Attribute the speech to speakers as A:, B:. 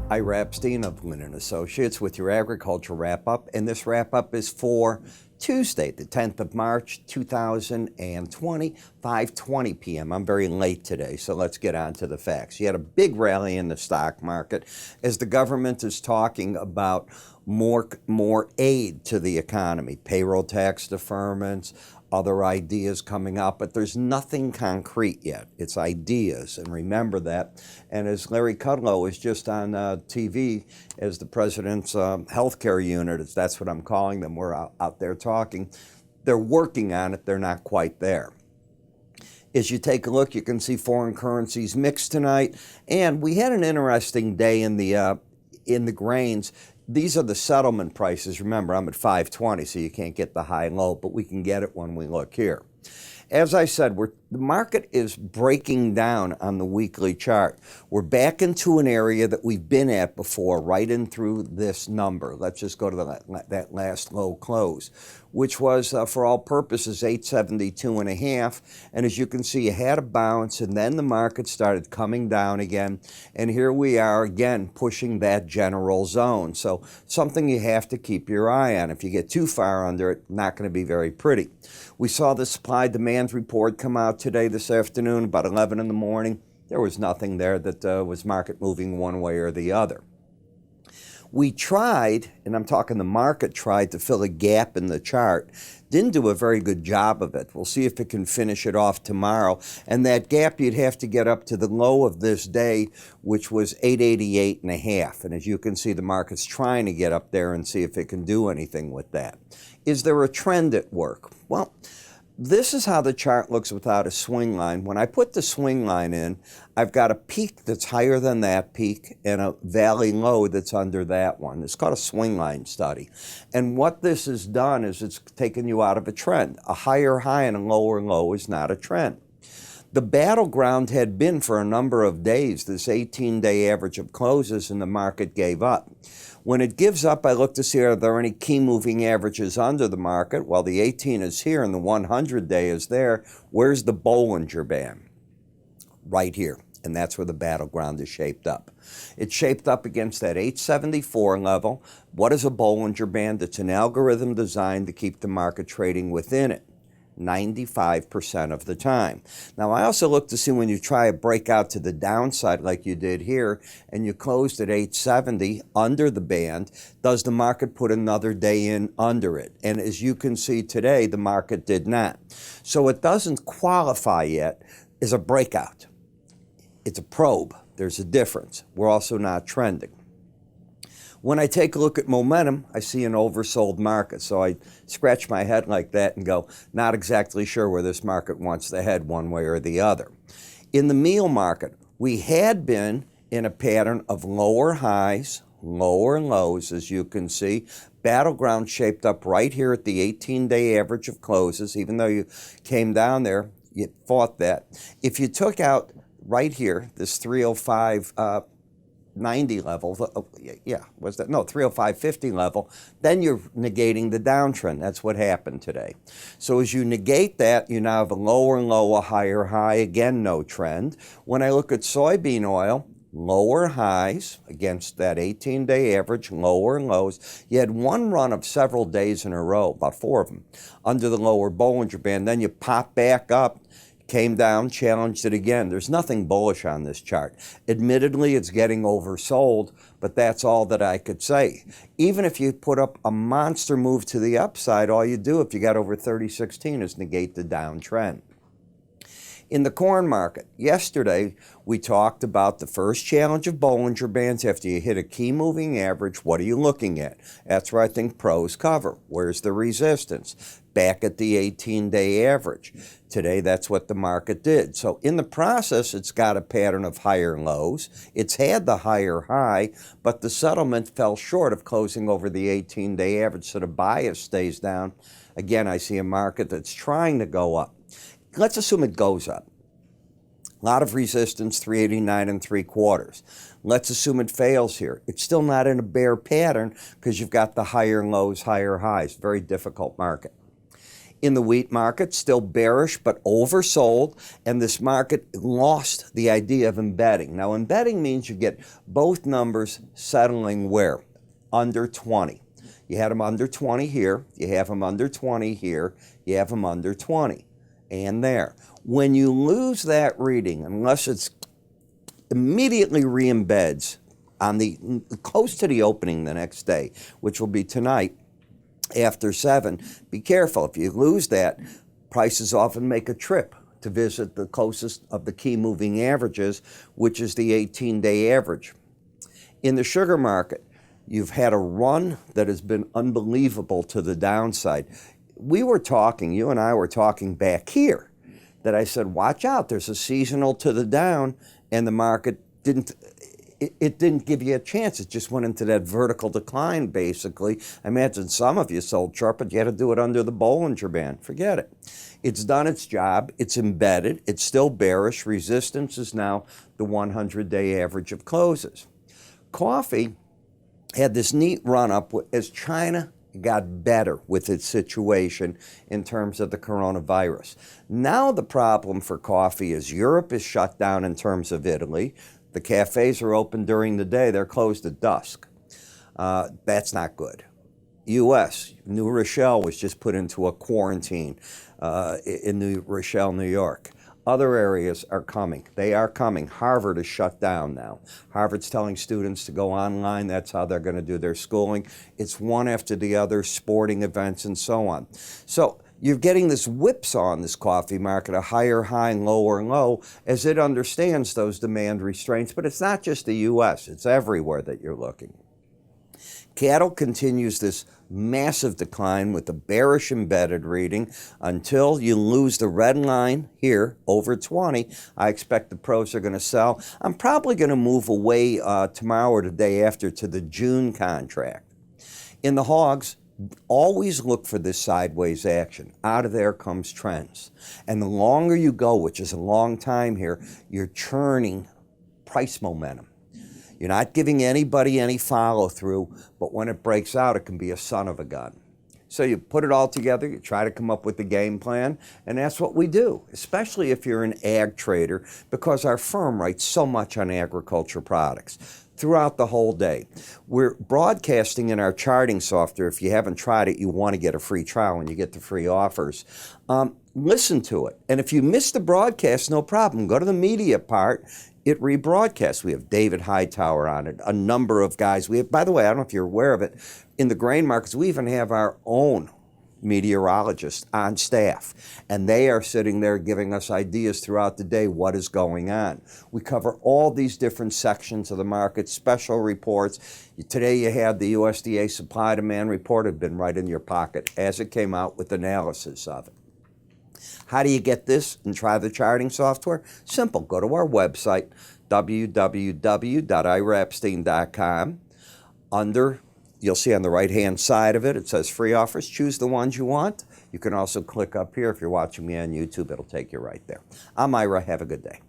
A: Ira Epstein of Linn Associates with your agriculture wrap-up, and this wrap-up is for Tuesday, the 10th of March, 2020, 5:20 p.m. I'm very late today, so let's get on to the facts. You had a big rally in the stock market as the government is talking about more aid to the economy, payroll tax deferments, other ideas coming out, but there's nothing concrete yet. It's ideas, and remember that. And as Larry Kudlow was just on TV as the president's healthcare unit, that's what I'm calling them, we're out there talking, they're working on it, they're not quite there. As you take a look, you can see foreign currencies mixed tonight, and we had an interesting day in the grains. These are the settlement prices. Remember, I'm at 520, so you can't get the high-low, but we can get it when we look here. As I said, the market is breaking down on the weekly chart. We're back into an area that we've been at before, right in through this number. Let's just go to that last low close, which was, for all purposes, 872.5. And as you can see, you had a bounce, and then the market started coming down again. And here we are again pushing that general zone. So something you have to keep your eye on. If you get too far under it, not going to be very pretty. We saw the supply-demand report come out today, this afternoon, about 11 in the morning. There was nothing there that was market moving one way or the other. We tried, and I'm talking the market tried to fill a gap in the chart. Didn't do a very good job of it. We'll see if it can finish it off tomorrow. And that gap, you'd have to get up to the low of this day, which was 888.5. And as you can see, the market's trying to get up there and see if it can do anything with that. Is there a trend at work? Well, this is how the chart looks without a swing line. When I put the swing line in, I've got a peak that's higher than that peak and a valley low that's under that one. It's called a swing line study. And what this has done is it's taken you out of a trend. A higher high and a lower low is not a trend. The battleground had been for a number of days, this 18-day average of closes, and the market gave up. When it gives up, I look to see are there any key moving averages under the market. Well, the 18 is here and the 100-day is there. Where's the Bollinger Band? Right here. And that's where the battleground is shaped up. It's shaped up against that 874 level. What is a Bollinger Band? It's an algorithm designed to keep the market trading within it 95% of the time. Now, I also look to see when you try a breakout to the downside like you did here, and you closed at 870 under the band, does the market put another day in under it? And as you can see today, the market did not. So it doesn't qualify yet as a breakout. It's a probe. There's a difference. We're also not trending. When I take a look at momentum, I see an oversold market. So I scratch my head like that and go, not exactly sure where this market wants to head one way or the other. In the meal market, we had been in a pattern of lower highs, lower lows, as you can see. Battleground shaped up right here at the 18-day average of closes. Even though you came down there, you fought that. If you took out right here, this 305.90 level, 305.50 level, then you're negating the downtrend. That's what happened today. So as you negate that, you now have a lower low, a higher high, again, no trend. When I look at soybean oil, lower highs against that 18-day average, lower lows. You had one run of several days in a row, about 4 of them, under the lower Bollinger Band. Then you pop back up, came down, challenged it again. There's nothing bullish on this chart. Admittedly, it's getting oversold, but that's all that I could say. Even if you put up a monster move to the upside, all you do if you got over 30.16 is negate the downtrend. In the corn market, yesterday we talked about the first challenge of Bollinger Bands. After you hit a key moving average, what are you looking at? That's where I think pros cover. Where's the resistance? Back at the 18-day average. Today, that's what the market did. So in the process, it's got a pattern of higher lows. It's had the higher high, but the settlement fell short of closing over the 18-day average, so the bias stays down. Again, I see a market that's trying to go up. Let's assume it goes up. A lot of resistance, 389 3/4. Let's assume it fails here. It's still not in a bear pattern because you've got the higher lows, higher highs. Very difficult market. In the wheat market, still bearish but oversold, and this market lost the idea of embedding. Now, embedding means you get both numbers settling where? Under 20. You had them under 20 here, you have them under 20 here, you have them under 20, and there. When you lose that reading, unless it's immediately re-embeds on the close to the opening the next day, which will be tonight after 7, be careful. If you lose that, prices often make a trip to visit the closest of the key moving averages, which is the 18-day average. In the sugar market, you've had a run that has been unbelievable to the downside. We were talking, you and I were talking back here, that I said, watch out, there's a seasonal to the down, and the market didn't give you a chance. It just went into that vertical decline, basically. I imagine some of you sold short, but you had to do it under the Bollinger Band. Forget it. It's done its job. It's embedded. It's still bearish. Resistance is now the 100-day average of closes. Coffee had this neat run-up as China got better with its situation in terms of the coronavirus. Now the problem for coffee is Europe is shut down in terms of Italy. The cafes are open during the day. They're closed at dusk. That's not good. U.S., New Rochelle was just put into a quarantine in New Rochelle, New York. Other areas are coming. They are coming. Harvard is shut down now. Harvard's telling students to go online. That's how they're going to do their schooling. It's one after the other, sporting events and so on. So you're getting this whipsaw in this coffee market, a higher high and lower low, as it understands those demand restraints. But it's not just the U.S. It's everywhere that you're looking. Cattle continues this massive decline with a bearish embedded reading until you lose the red line here over 20. I expect the pros are going to sell. I'm probably going to move away tomorrow or the day after to the June contract. In the hogs, always look for this sideways action. Out of there comes trends. And the longer you go, which is a long time here, you're churning price momentum. You're not giving anybody any follow-through, but when it breaks out, it can be a son of a gun. So you put it all together, you try to come up with the game plan, and that's what we do, especially if you're an ag trader, because our firm writes so much on agriculture products throughout the whole day. We're broadcasting in our charting software. If you haven't tried it, you want to get a free trial and you get the free offers. Listen to it. And if you miss the broadcast, no problem. Go to the media part. It rebroadcasts. We have David Hightower on it, a number of guys. We have, by the way, I don't know if you're aware of it, in the grain markets, we even have our own meteorologists on staff, and they are sitting there giving us ideas throughout the day what is going on. We cover all these different sections of the market, special reports. Today you had the USDA supply demand report, had been right in your pocket as it came out with analysis of it. How do you get this and try the charting software? Simple. Go to our website, www.iraepstein.com. You'll see on the right-hand side of it, it says free offers. Choose the ones you want. You can also click up here. If you're watching me on YouTube, it'll take you right there. I'm Ira. Have a good day.